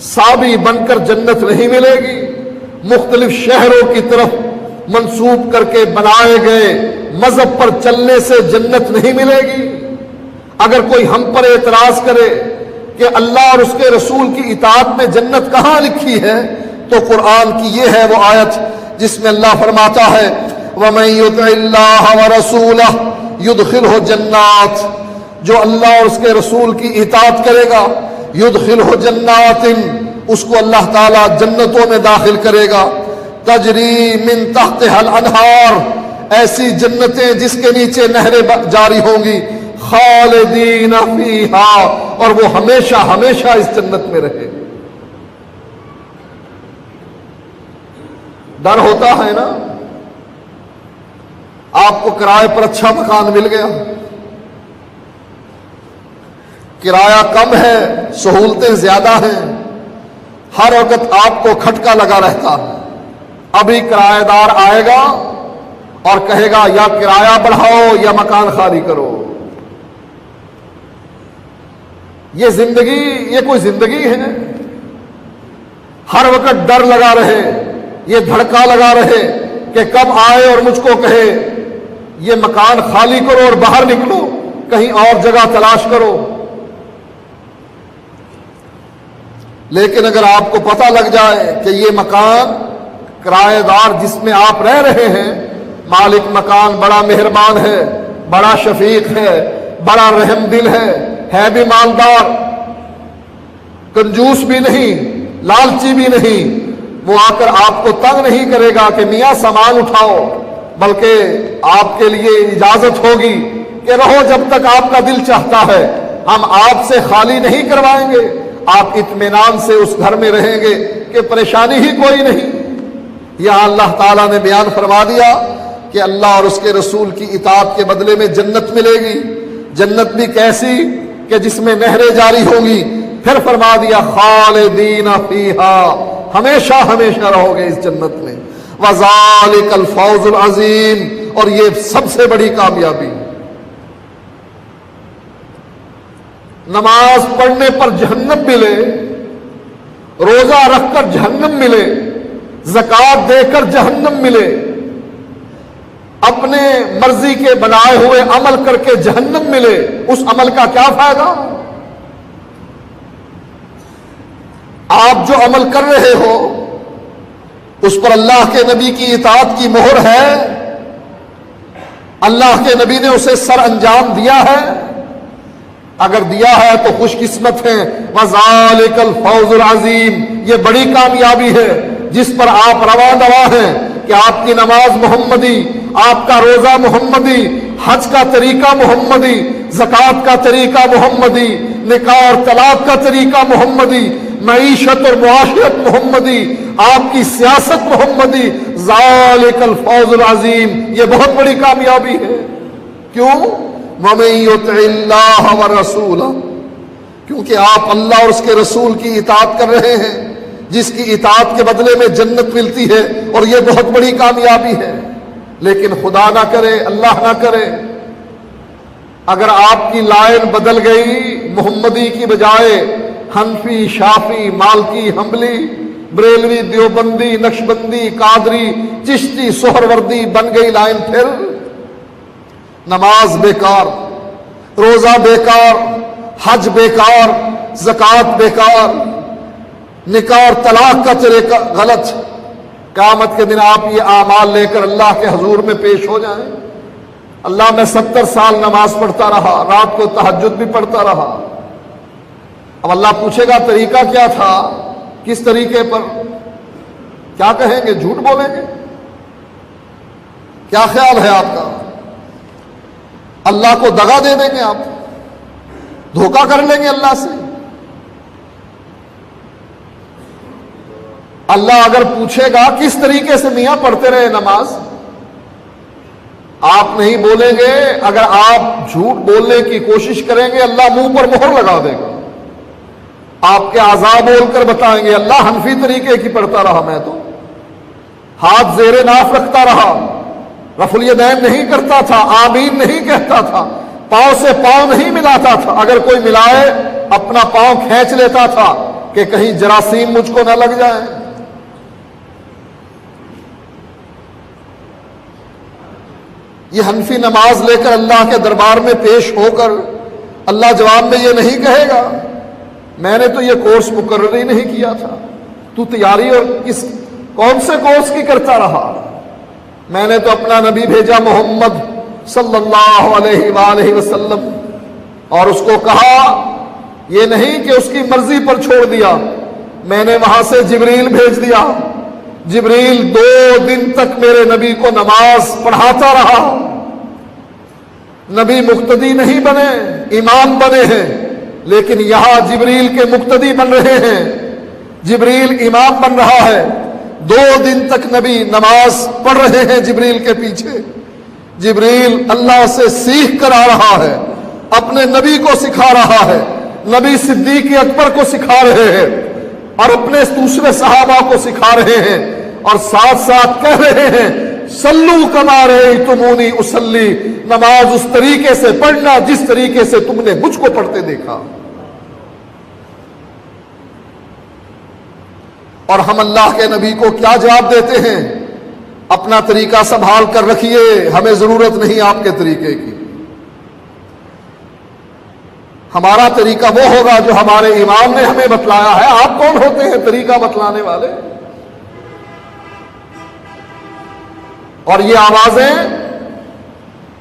سابی بن کر جنت نہیں ملے گی، مختلف شہروں کی طرف منسوب کر کے بنائے گئے مذہب پر چلنے سے جنت نہیں ملے گی۔ اگر کوئی ہم پر اعتراض کرے کہ اللہ اور اس کے رسول کی اطاعت میں جنت کہاں لکھی ہے، تو قرآن کی یہ ہے وہ آیت جس میں اللہ فرماتا ہے وَمَن يُطِعِ اللَّهَ وَرَسُولَهُ يُدْخِلْهُ جَنَّاتٍ، جو اللہ اور اس کے رسول کی اطاعت کرے گا، يُدْخِلْهُ جَنَّاتٍ، اس کو اللہ تعالیٰ جنتوں میں داخل کرے گا، تجری من تحتها الانہار، ایسی جنتیں جس کے نیچے نہریں جاری ہوں گی، خالدین فیہا، اور وہ ہمیشہ ہمیشہ اس جنت میں رہے۔ ڈر ہوتا ہے نا، آپ کو کرائے پر اچھا مکان مل گیا، کرایہ کم ہے، سہولتیں زیادہ ہیں، ہر وقت آپ کو کھٹکا لگا رہتا ہے۔ ابھی کرایہ دار آئے گا اور کہے گا یا کرایہ بڑھاؤ یا مکان خالی کرو۔ یہ زندگی، یہ کوئی زندگی ہے؟ ہر وقت ڈر لگا رہے، یہ دھڑکا لگا رہے کہ کب آئے اور مجھ کو کہے یہ مکان خالی کرو اور باہر نکلو، کہیں اور جگہ تلاش کرو۔ لیکن اگر آپ کو پتہ لگ جائے کہ یہ مکان کرایہ دار جس میں آپ رہ رہے ہیں، مالک مکان بڑا مہربان ہے، بڑا شفیق ہے، بڑا رحم دل ہے بھی مالدار، کنجوس بھی نہیں، لالچی بھی نہیں، وہ آ کر آپ کو تنگ نہیں کرے گا کہ میاں سامان اٹھاؤ، بلکہ آپ کے لیے اجازت ہوگی کہ رہو جب تک آپ کا دل چاہتا ہے، ہم آپ سے خالی نہیں کروائیں گے، آپ اطمینان سے اس گھر میں رہیں گے کہ پریشانی ہی کوئی نہیں۔ یہاں اللہ تعالیٰ نے بیان فرما دیا کہ اللہ اور اس کے رسول کی اطاعت کے بدلے میں جنت ملے گی، جنت بھی کیسی کہ جس میں نہریں جاری ہوں گی، پھر فرما دیا خالدین فیہا، ہمیشہ ہمیشہ رہو گے اس جنت میں، وذالک الفوز العظیم، اور یہ سب سے بڑی کامیابی۔ نماز پڑھنے پر جہنم ملے، روزہ رکھ کر جہنم ملے، زکوٰۃ دے کر جہنم ملے، اپنے مرضی کے بنائے ہوئے عمل کر کے جہنم ملے، اس عمل کا کیا فائدہ؟ آپ جو عمل کر رہے ہو اس پر اللہ کے نبی کی اطاعت کی مہر ہے، اللہ کے نبی نے اسے سر انجام دیا ہے، اگر دیا ہے تو خوش قسمت ہیں، وذالک الفوز العظیم، یہ بڑی کامیابی ہے جس پر آپ رواں دوا ہیں کہ آپ کی نماز محمدی، آپ کا روزہ محمدی، حج کا طریقہ محمدی، زکوٰۃ کا طریقہ محمدی، نکاح اور طلاق کا طریقہ محمدی، معیشت اور معاشرت محمدی، آپ کی سیاست محمدی، ذالک الفوز العظیم، یہ بہت بڑی کامیابی ہے۔ کیوں؟ وَمَن يُطِعِ اللَّهَ وَرَسُولَهُ، کیونکہ آپ اللہ اور اس کے رسول کی اطاعت کر رہے ہیں، جس کی اطاعت کے بدلے میں جنت ملتی ہے، اور یہ بہت بڑی کامیابی ہے۔ لیکن خدا نہ کرے، اللہ نہ کرے، اگر آپ کی لائن بدل گئی، محمدی کی بجائے حنفی، شافی، مالکی، حنبلی، بریلوی، دیوبندی، نقشبندی، قادری، چشتی، سہروردی بن گئی لائن، پھر نماز بیکار، روزہ بیکار، حج بیکار، زکوٰۃ بیکار، نکاح اور طلاق کا طریقہ غلط۔ قیامت کے دن آپ یہ اعمال لے کر اللہ کے حضور میں پیش ہو جائیں، اللہ میں 70 سال نماز پڑھتا رہا، رات کو تہجد بھی پڑھتا رہا، اب اللہ پوچھے گا طریقہ کیا تھا، کس طریقے پر؟ کیا کہیں گے؟ جھوٹ بولیں گے؟ کیا خیال ہے آپ کا؟ اللہ کو دغا دے دیں گے آپ؟ دھوکہ کر لیں گے اللہ سے؟ اللہ اگر پوچھے گا کس طریقے سے میاں پڑھتے رہے نماز، آپ نہیں بولیں گے، اگر آپ جھوٹ بولنے کی کوشش کریں گے اللہ منہ پر مہر لگا دے گا، آپ کے اعضاء بول کر بتائیں گے اللہ حنفی طریقے کی پڑھتا رہا، میں تو ہاتھ زیر ناف رکھتا رہا، رفع الیدین نہیں کرتا تھا، آمین نہیں کہتا تھا، پاؤں سے پاؤں نہیں ملاتا تھا، اگر کوئی ملائے اپنا پاؤں کھینچ لیتا تھا، کہ کہیں جراثیم مجھ کو نہ لگ جائیں۔ یہ حنفی نماز لے کر اللہ کے دربار میں پیش ہو کر اللہ جواب میں یہ نہیں کہے گا میں نے تو یہ کورس مقرر ہی نہیں کیا تھا، تو تیاری اور کون سے کورس کی کرتا رہا؟ میں نے تو اپنا نبی بھیجا محمد صلی اللہ علیہ وآلہ وسلم، اور اس کو کہا یہ نہیں کہ اس کی مرضی پر چھوڑ دیا، میں نے وہاں سے جبریل بھیج دیا، جبریل 2 دن تک میرے نبی کو نماز پڑھاتا رہا۔ نبی مقتدی نہیں بنے، امام بنے ہیں، لیکن یہاں جبریل کے مقتدی بن رہے ہیں، جبریل امام بن رہا ہے۔ 2 دن تک نبی نماز پڑھ رہے ہیں جبریل کے پیچھے، جبریل اللہ سے سیکھ کر آ رہا ہے، اپنے نبی کو سکھا رہا ہے، نبی صدیق اکبر کو سکھا رہے ہیں اور اپنے دوسرے صحابہ کو سکھا رہے ہیں، اور ساتھ ساتھ کہہ رہے ہیں صلو کما رأیتمونی اصلی، نماز اس طریقے سے پڑھنا جس طریقے سے تم نے مجھ کو پڑھتے دیکھا۔ اور ہم اللہ کے نبی کو کیا جواب دیتے ہیں؟ اپنا طریقہ سنبھال کر رکھیے، ہمیں ضرورت نہیں آپ کے طریقے کی، ہمارا طریقہ وہ ہوگا جو ہمارے امام نے ہمیں بتلایا ہے۔ آپ کون ہوتے ہیں طریقہ بتلانے والے؟ اور یہ آوازیں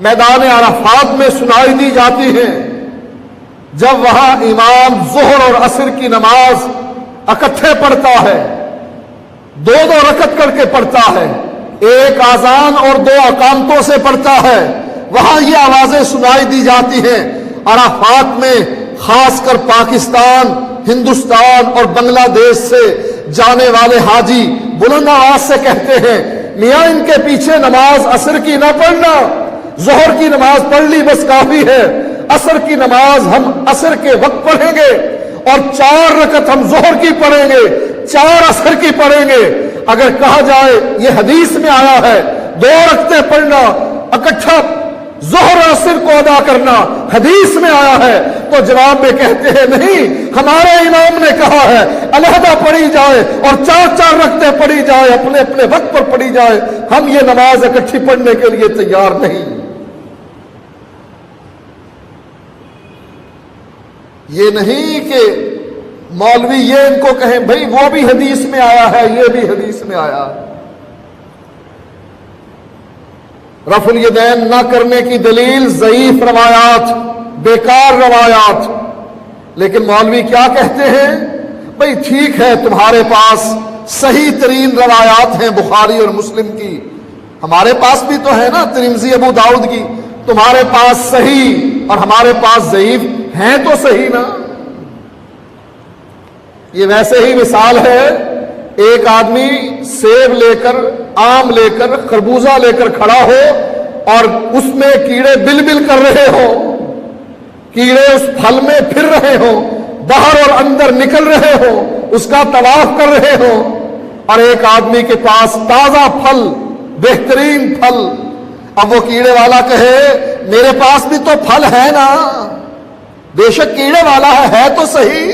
میدان عرفات میں سنائی دی جاتی ہیں جب وہاں امام ظہر اور عصر کی نماز اکٹھے پڑھتا ہے، 2 رکعت کر کے پڑھتا ہے، 1 اذان اور 2 اقامتوں سے پڑھتا ہے، وہاں یہ آوازیں سنائی دی جاتی ہیں۔ عرفات میں خاص کر پاکستان، ہندوستان اور بنگلہ دیش سے جانے والے حاجی بلند آواز سے کہتے ہیں میاں ان کے پیچھے نماز عصر کی نہ پڑھنا، ظہر کی نماز پڑھ لی بس کافی ہے، عصر کی نماز ہم عصر کے وقت پڑھیں گے اور 4 رکعت ہم ظہر کی پڑھیں گے، 4 عصر کی پڑھیں گے۔ اگر کہا جائے یہ حدیث میں آیا ہے 2 رکعتیں پڑھنا، اکٹھا ظہر عصر کو ادا کرنا حدیث میں آیا ہے، تو جواب میں کہتے ہیں نہیں، ہمارے امام نے کہا ہے علیحدہ پڑھی جائے اور 4 رکعتیں پڑھی جائے، اپنے اپنے وقت پر پڑھی جائے، ہم یہ نماز اکٹھی پڑھنے کے لیے تیار نہیں۔ یہ نہیں کہ مولوی یہ ان کو کہیں بھئی وہ بھی حدیث میں آیا ہے، یہ بھی حدیث میں آیا ہے۔ رفع الیدین نہ کرنے کی دلیل ضعیف روایات، بیکار روایات۔ لیکن مولوی کیا کہتے ہیں؟ بھئی ٹھیک ہے تمہارے پاس صحیح ترین روایات ہیں بخاری اور مسلم کی، ہمارے پاس بھی تو ہے نا ترمذی ابو داؤد کی، تمہارے پاس صحیح اور ہمارے پاس ضعیف ہیں تو صحیح نا۔ یہ ویسے ہی مثال ہے ایک آدمی سیب لے کر، آم لے کر، خربوزہ لے کر کھڑا ہو اور اس میں کیڑے بل بل کر رہے ہو، کیڑے اس پھل میں پھر رہے ہو، باہر اور اندر نکل رہے ہو، اس کا طواف کر رہے ہو، اور ایک آدمی کے پاس تازہ پھل، بہترین پھل، اب وہ کیڑے والا کہے میرے پاس بھی تو پھل ہے نا، بے شک کیڑے والا ہے تو صحیح،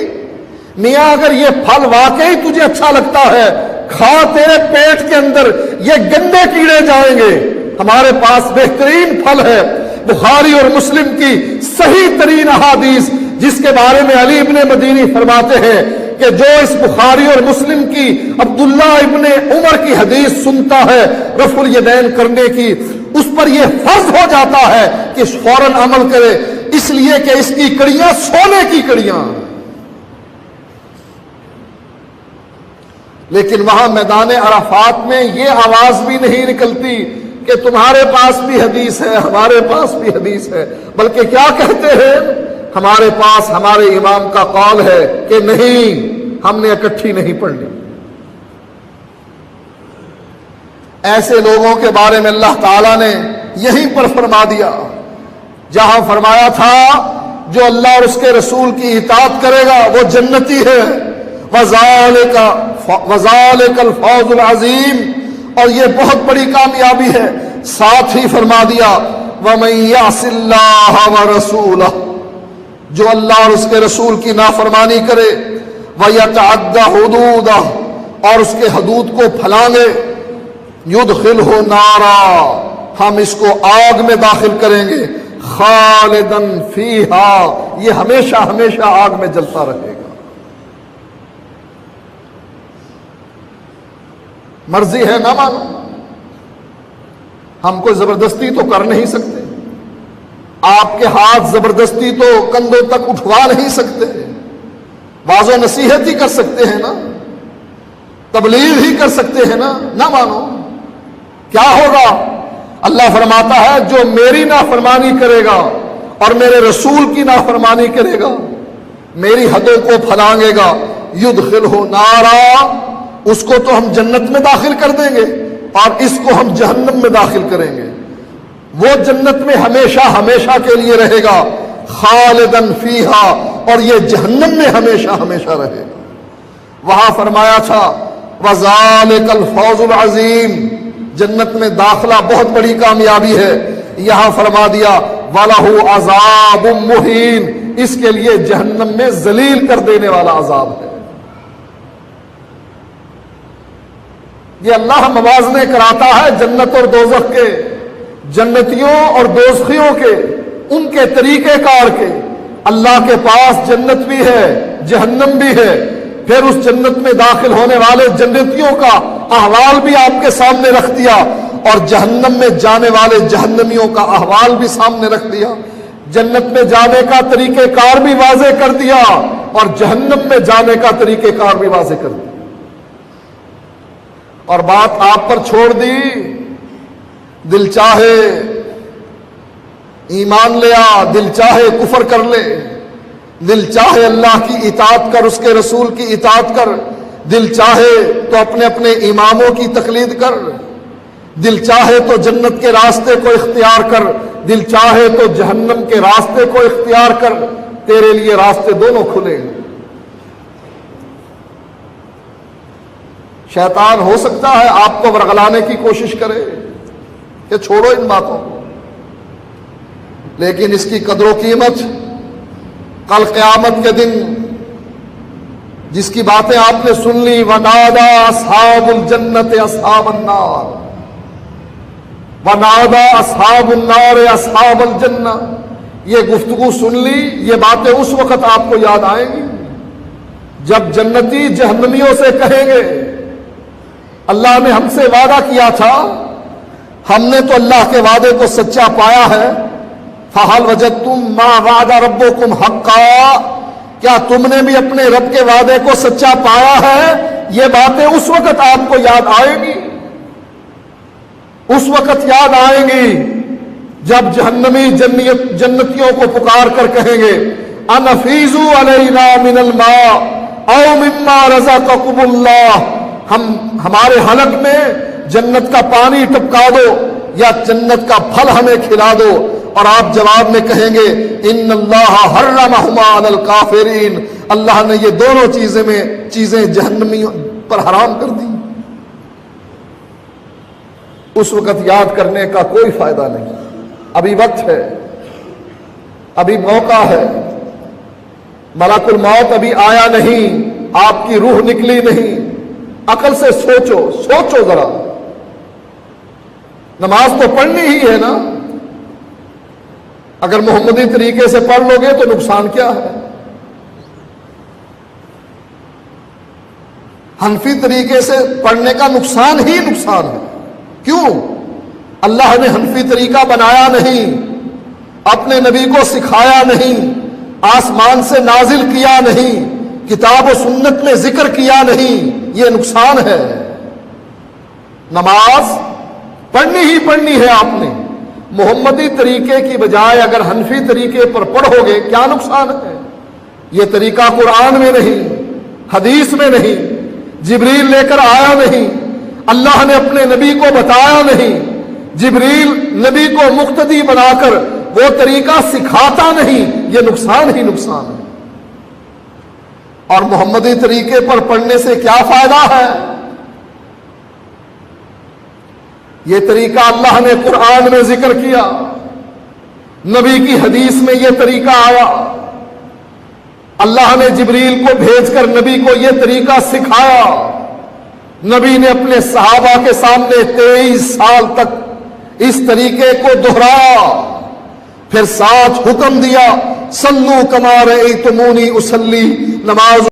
میاں اگر یہ پھل واقعی تجھے اچھا لگتا ہے کھا، تیرے پیٹ کے اندر یہ گندے کیڑے جائیں گے، ہمارے پاس بہترین پھل ہے۔ بخاری اور مسلم کی صحیح ترین احادیث جس کے بارے میں علی ابن مدینی فرماتے ہیں کہ جو اس بخاری اور مسلم کی عبداللہ ابن عمر کی حدیث سنتا ہے رفع الیدین کرنے کی، اس پر یہ فرض ہو جاتا ہے کہ فوراً عمل کرے، اس لیے کہ اس کی کڑیاں سونے کی کڑیاں۔ لیکن وہاں میدان عرفات میں یہ آواز بھی نہیں نکلتی کہ تمہارے پاس بھی حدیث ہے، ہمارے پاس بھی حدیث ہے، بلکہ کیا کہتے ہیں؟ ہمارے پاس ہمارے امام کا قول ہے کہ نہیں، ہم نے اکٹھی نہیں پڑھنی۔ ایسے لوگوں کے بارے میں اللہ تعالیٰ نے یہیں پر فرما دیا جہاں فرمایا تھا جو اللہ اور اس کے رسول کی اطاعت کرے گا وہ جنتی ہے، وَذَلِكَ الْفَوْزُ الْعَظِيمُ، اور یہ بہت بڑی کامیابی ہے۔ ساتھ ہی فرما دیا وَمَن يَعْصِ اللَّهَ وَرَسُولَهُ، جو اللہ اور اس کے رسول کی نافرمانی کرے، وَيَتَعَدَّ حُدُودَهُ، اور اس کے حدود کو پھلانگے، يُدْخِلْهُ نَارًا، ہم اس کو آگ میں داخل کریں گے، خالدن فیہا، یہ ہمیشہ ہمیشہ آگ میں جلتا رہے گا۔ مرضی ہے نہ مانو، ہم کوئی زبردستی تو کر نہیں سکتے، آپ کے ہاتھ زبردستی تو کندھوں تک اٹھوا نہیں سکتے، واض و نصیحت ہی کر سکتے ہیں نا، تبلیغ ہی کر سکتے ہیں نا، نہ مانو کیا ہوگا؟ اللہ فرماتا ہے جو میری نافرمانی کرے گا اور میرے رسول کی نافرمانی کرے گا، میری حدوں کو پھلانگے گا، یدخلہ نارا، اس کو تو ہم جنت میں داخل کر دیں گے اور اس کو ہم جہنم میں داخل کریں گے، وہ جنت میں ہمیشہ ہمیشہ کے لیے رہے گا، خالدن فیہا، اور یہ جہنم میں ہمیشہ ہمیشہ رہے گا۔ وہاں فرمایا تھا وَذَلِكَ الْفَوْزُ الْعَظِيمُ، جنت میں داخلہ بہت بڑی کامیابی ہے، یہاں فرما دیا وَلَهُ عَذَابٌ مُهِينٌ، اس کے لیے جہنم میں ذلیل کر دینے والا عذاب ہے۔ یہ اللہ موازنے کراتا ہے جنت اور دوزخ کے، جنتیوں اور دوزخیوں کے، ان کے طریقہ کار کے۔ اللہ کے پاس جنت بھی ہے، جہنم بھی ہے، پھر اس جنت میں داخل ہونے والے جنتیوں کا احوال بھی آپ کے سامنے رکھ دیا اور جہنم میں جانے والے جہنمیوں کا احوال بھی سامنے رکھ دیا، جنت میں جانے کا طریقہ کار بھی واضح کر دیا اور جہنم میں جانے کا طریقہ کار بھی واضح کر دیا، اور بات آپ پر چھوڑ دی، دل چاہے ایمان لے آ، دل چاہے کفر کر لے، دل چاہے اللہ کی اطاعت کر، اس کے رسول کی اطاعت کر، دل چاہے تو اپنے اپنے اماموں کی تقلید کر، دل چاہے تو جنت کے راستے کو اختیار کر، دل چاہے تو جہنم کے راستے کو اختیار کر، تیرے لیے راستے دونوں کھلے ہیں۔ شیطان ہو سکتا ہے آپ کو ورغلانے کی کوشش کرے کہ چھوڑو ان باتوں کو، لیکن اس کی قدر و قیمت کل قیامت کے دن جس کی باتیں آپ نے سن لی، وَنَادَى أَصْحَابُ الْجَنَّةِ أَصْحَابَ النَّارِ، وَنَادَى أَصْحَابُ النَّارِ أَصْحَابَ الْجَنَّةِ، یہ گفتگو سن لی، یہ باتیں اس وقت آپ کو یاد آئیں گی جب جنتی جہنمیوں سے کہیں گے اللہ نے ہم سے وعدہ کیا تھا، ہم نے تو اللہ کے وعدے کو سچا پایا ہے، فَهَلْ وَجَدْتُمْ مَا وَعَدَ رَبُّكُمْ حَقًّا، کیا تم نے بھی اپنے رب کے وعدے کو سچا پایا ہے؟ یہ باتیں اس وقت آپ کو یاد آئیں گی، اس وقت یاد آئیں گی جب جہنمی جنتیوں کو پکار کر کہیں گے اَنَفِيزُوا عَلَيْنَا مِنَ الْمَاءِ أَوْ مِمَّا رَزَقَكُمُ اللَّهُ، ہمارے حلق میں جنت کا پانی ٹپکا دو یا جنت کا پھل ہمیں کھلا دو، اور آپ جواب میں کہیں گے ان اللہ حرمہما علی الکافرین، اللہ نے یہ دونوں چیزیں جہنمیوں پر حرام کر دی۔ اس وقت یاد کرنے کا کوئی فائدہ نہیں، ابھی وقت ہے، ابھی موقع ہے، ملک الموت ابھی آیا نہیں، آپ کی روح نکلی نہیں، عقل سے سوچو ذرا، نماز تو پڑھنی ہی ہے نا، اگر محمدی طریقے سے پڑھ لو گے تو نقصان کیا ہے؟ حنفی طریقے سے پڑھنے کا نقصان ہی نقصان ہے۔ کیوں؟ اللہ نے حنفی طریقہ بنایا نہیں، اپنے نبی کو سکھایا نہیں، آسمان سے نازل کیا نہیں، کتاب و سنت میں ذکر کیا نہیں، یہ نقصان ہے۔ نماز پڑھنی ہی پڑھنی ہے آپ نے، محمدی طریقے کی بجائے اگر حنفی طریقے پر پڑھو گے کیا نقصان ہے؟ یہ طریقہ قرآن میں نہیں، حدیث میں نہیں، جبریل لے کر آیا نہیں، اللہ نے اپنے نبی کو بتایا نہیں، جبریل نبی کو مقتدی بنا کر وہ طریقہ سکھاتا نہیں، یہ نقصان ہی نقصان ہے۔ اور محمدی طریقے پر پڑھنے سے کیا فائدہ ہے؟ یہ طریقہ اللہ نے قرآن میں ذکر کیا، نبی کی حدیث میں یہ طریقہ آیا، اللہ نے جبریل کو بھیج کر نبی کو یہ طریقہ سکھایا. نبی نے اپنے صحابہ کے سامنے 23 سال تک اس طریقے کو دہرایا. پھر ساتھ حکم دیا صلو کما رأیتمونی اصلی، نماز